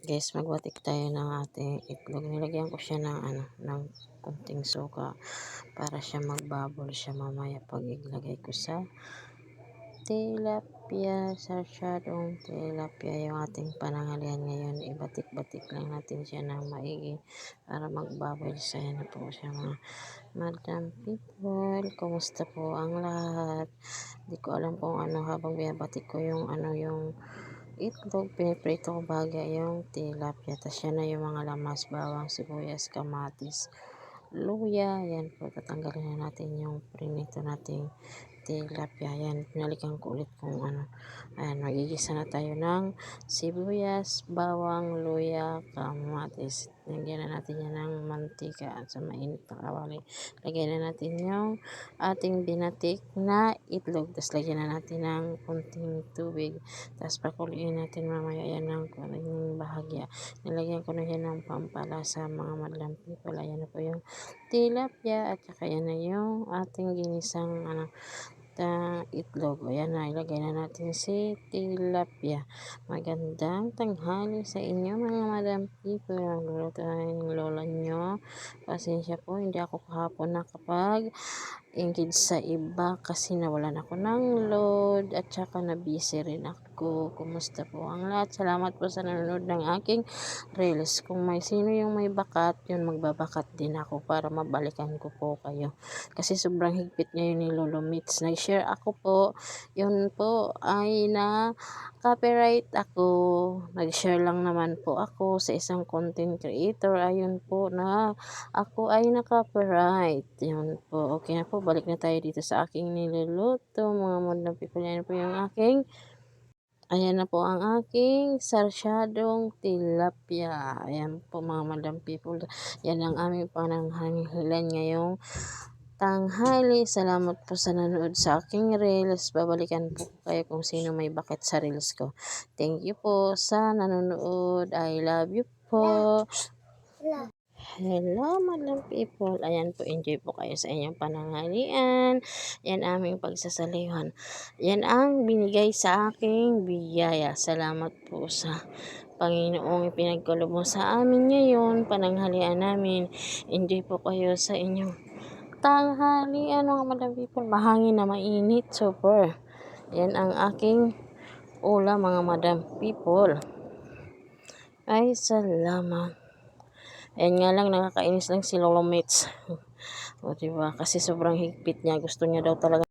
Guys, magwatik tayo ng ating itlog. Nilagyan ko siya ng ng kunting suka para siya magbabol siya mamaya pag ilagay ko sa tilapia, sarsyadong tilapia yung ating pananghalian ngayon. Ibatik-batik lang natin siya ng maigi para magbabol siya. Yan na po siya mga madam people. Kumusta po ang lahat? Hindi ko alam kung ano habang binabatik ko yung yung itlog, piniprito ko baga yung tilapia. Tapos yan na yung mga lamas, bawang, sibuyas, kamatis, luya. Yan po, tatanggalin na natin yung prinito nating tilapia. Yan, pinalikan ko ulit kung ayan, magigisa na tayo ng sibuyas, bawang, luya, kamatis. Lagyan na natin yan ng mantika at sa mainit na kawali. Lagyan na natin yung ating binatik na itlog. Tapos lagyan na natin ng kunting tubig. Tapos pakuliin natin mamaya yan ng kunting bahagya. Nilagyan ko na yan ng pampalasa mga madlang people. Ayan na po yung tilapia at saka yan na yung ating ginisang itlog. Ayan na, ilagay na natin si tilapia. Magandang tanghali sa inyo mga madam people. Nagluluto na yung lola nyo. Pasensya po, hindi ako kahapon nakapag-engage sa iba kasi nawalan ako ng load at saka na-busy rin ako. Kumusta po ang lahat? Salamat po sa nanonood ng aking reels. Kung may sino yung may bakat, yun magbabakat din ako para mabalikan ko po kayo. Kasi sobrang higpit ngayon ni Lolo Mitz. Nag-share ako po. Yun po ay na copyright ako. Nag-share lang naman po ako sa isang content creator. Ayun po na ako ay na copyright. Yun po. Okay na po. Balik na tayo dito sa aking niluluto. Mga madlang people, yan po yung aking ayan na po ang aking sarsyadong tilapia. Ayan po mga madam people. Yan ang aming pananghalian ngayong tanghali. Salamat po sa nanood sa aking reels. Babalikan po kayo kung sino may bakit sa reels ko. Thank you po sa nanonood. I love you po. Hello madam people. Ayan po, enjoy po kayo sa inyong pananghalian. Yan aming pagsasalihan. Yan ang binigay sa aking biyaya. Salamat po sa Panginoong ipinagkaloob mo sa amin ngayon. Pananghalian namin. Enjoy po kayo sa inyong tanghalian mga madam people. Mahangin na mainit. Super. Yan ang aking ulam mga madam people. Ay salamat. Ayan nga lang, nakakainis lang si Lolo Mitz. O diba? Kasi sobrang higpit niya. Gusto niya daw talaga